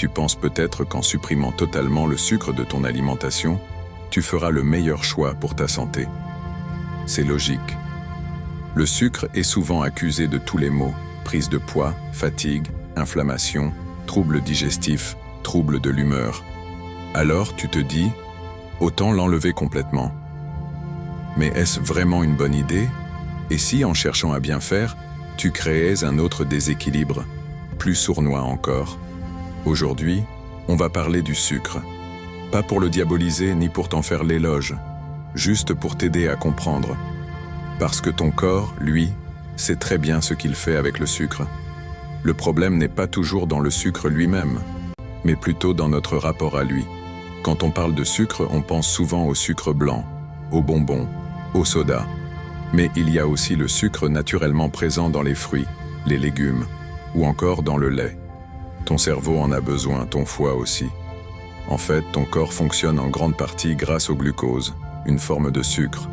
Tu penses peut-être qu'en supprimant totalement le sucre de ton alimentation, tu feras le meilleur choix pour ta santé. C'est logique. Le sucre est souvent accusé de tous les maux: prise de poids, fatigue, inflammation, troubles digestifs, troubles de l'humeur. Alors tu te dis, autant l'enlever complètement. Mais est-ce vraiment une bonne idée? Et si, en cherchant à bien faire, tu créais un autre déséquilibre, plus sournois encore? Aujourd'hui, on va parler du sucre. Pas pour le diaboliser ni pour t'en faire l'éloge, juste pour t'aider à comprendre. Parce que ton corps, lui, sait très bien ce qu'il fait avec le sucre. Le problème n'est pas toujours dans le sucre lui-même, mais plutôt dans notre rapport à lui. Quand on parle de sucre, on pense souvent au sucre blanc, aux bonbons, au soda. Mais il y a aussi le sucre naturellement présent dans les fruits, les légumes, ou encore dans le lait. Ton cerveau en a besoin, ton foie aussi. En fait, ton corps fonctionne en grande partie grâce au glucose, une forme de sucre.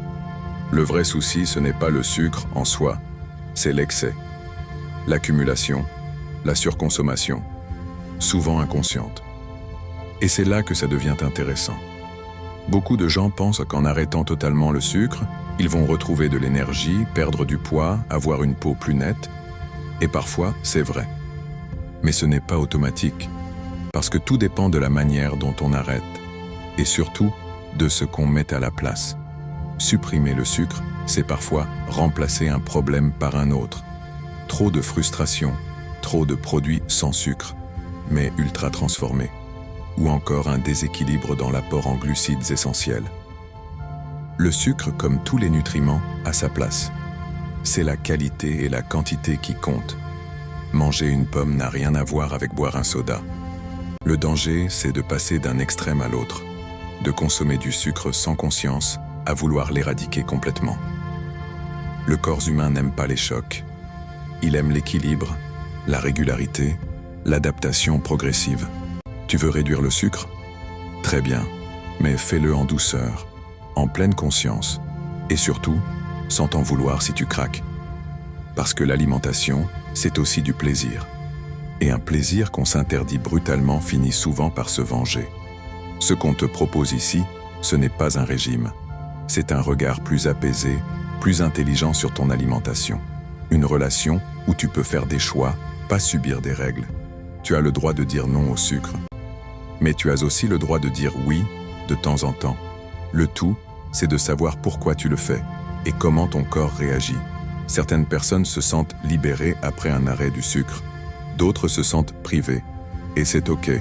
Le vrai souci, ce n'est pas le sucre en soi, c'est l'excès, l'accumulation, la surconsommation, souvent inconsciente. Et c'est là que ça devient intéressant. Beaucoup de gens pensent qu'en arrêtant totalement le sucre, ils vont retrouver de l'énergie, perdre du poids, avoir une peau plus nette. Et parfois, c'est vrai. Mais ce n'est pas automatique, parce que tout dépend de la manière dont on arrête, et surtout de ce qu'on met à la place. Supprimer le sucre, c'est parfois remplacer un problème par un autre. Trop de frustration, trop de produits sans sucre, mais ultra transformés, ou encore un déséquilibre dans l'apport en glucides essentiels. Le sucre, comme tous les nutriments, a sa place. C'est la qualité et la quantité qui comptent. Manger une pomme n'a rien à voir avec boire un soda. Le danger, c'est de passer d'un extrême à l'autre, de consommer du sucre sans conscience, à vouloir l'éradiquer complètement. Le corps humain n'aime pas les chocs. Il aime l'équilibre, la régularité, l'adaptation progressive. Tu veux réduire le sucre? Très bien, mais fais-le en douceur, en pleine conscience, et surtout, sans t'en vouloir si tu craques. Parce que l'alimentation, c'est aussi du plaisir. Et un plaisir qu'on s'interdit brutalement finit souvent par se venger. Ce qu'on te propose ici, ce n'est pas un régime. C'est un regard plus apaisé, plus intelligent sur ton alimentation. Une relation où tu peux faire des choix, pas subir des règles. Tu as le droit de dire non au sucre. Mais tu as aussi le droit de dire oui, de temps en temps. Le tout, c'est de savoir pourquoi tu le fais et comment ton corps réagit. Certaines personnes se sentent libérées après un arrêt du sucre. D'autres se sentent privées. Et c'est OK.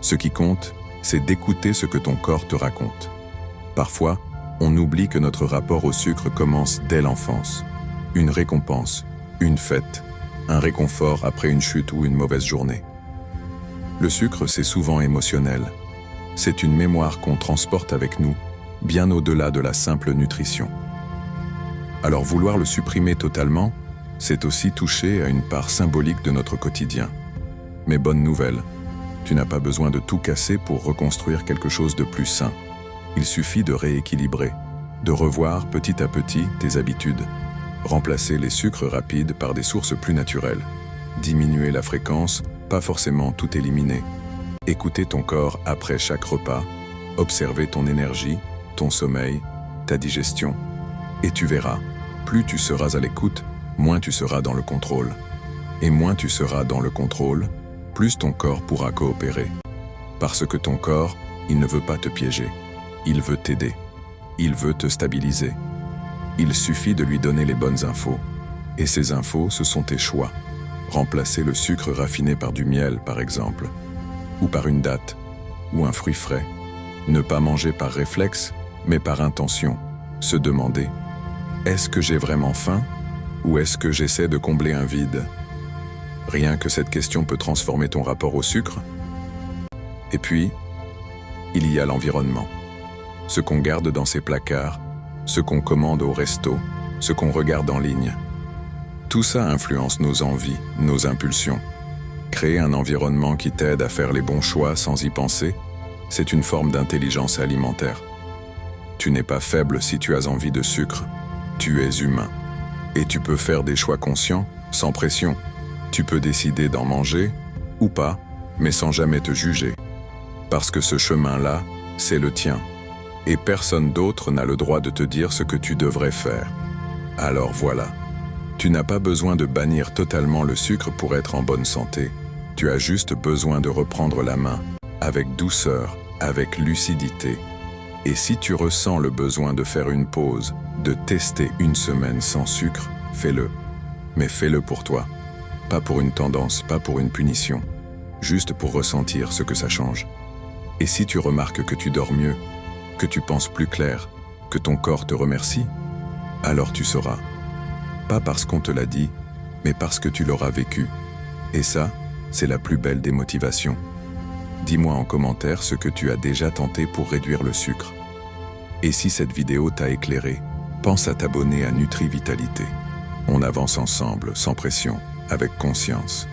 Ce qui compte, c'est d'écouter ce que ton corps te raconte. Parfois, on oublie que notre rapport au sucre commence dès l'enfance. Une récompense, une fête, un réconfort après une chute ou une mauvaise journée. Le sucre, c'est souvent émotionnel. C'est une mémoire qu'on transporte avec nous, bien au-delà de la simple nutrition. Alors vouloir le supprimer totalement, c'est aussi toucher à une part symbolique de notre quotidien. Mais bonne nouvelle, tu n'as pas besoin de tout casser pour reconstruire quelque chose de plus sain. Il suffit de rééquilibrer, de revoir petit à petit tes habitudes, remplacer les sucres rapides par des sources plus naturelles, diminuer la fréquence, pas forcément tout éliminer, écouter ton corps après chaque repas, observer ton énergie, ton sommeil, ta digestion, et tu verras, plus tu seras à l'écoute, moins tu seras dans le contrôle. Et moins tu seras dans le contrôle, plus ton corps pourra coopérer. Parce que ton corps, il ne veut pas te piéger. Il veut t'aider. Il veut te stabiliser. Il suffit de lui donner les bonnes infos. Et ces infos, ce sont tes choix. Remplacer le sucre raffiné par du miel, par exemple. Ou par une date. Ou un fruit frais. Ne pas manger par réflexe, mais par intention. Se demander, est-ce que j'ai vraiment faim? Ou est-ce que j'essaie de combler un vide? Rien que cette question peut transformer ton rapport au sucre. Et puis, il y a l'environnement. Ce qu'on garde dans ses placards, ce qu'on commande au resto, ce qu'on regarde en ligne. Tout ça influence nos envies, nos impulsions. Créer un environnement qui t'aide à faire les bons choix sans y penser, c'est une forme d'intelligence alimentaire. Tu n'es pas faible si tu as envie de sucre. Tu es humain. Et tu peux faire des choix conscients, sans pression. Tu peux décider d'en manger ou pas, mais sans jamais te juger. Parce que ce chemin-là, c'est le tien. Et personne d'autre n'a le droit de te dire ce que tu devrais faire. Alors voilà. Tu n'as pas besoin de bannir totalement le sucre pour être en bonne santé. Tu as juste besoin de reprendre la main, avec douceur, avec lucidité. Et si tu ressens le besoin de faire une pause, de tester une semaine sans sucre, fais-le. Mais fais-le pour toi. Pas pour une tendance, pas pour une punition. Juste pour ressentir ce que ça change. Et si tu remarques que tu dors mieux, que tu penses plus clair, que ton corps te remercie, alors tu sauras. Pas parce qu'on te l'a dit, mais parce que tu l'auras vécu. Et ça, c'est la plus belle des motivations. Dis-moi en commentaire ce que tu as déjà tenté pour réduire le sucre. Et si cette vidéo t'a éclairé, pense à t'abonner à Nutri Vitalité. On avance ensemble, sans pression, avec conscience.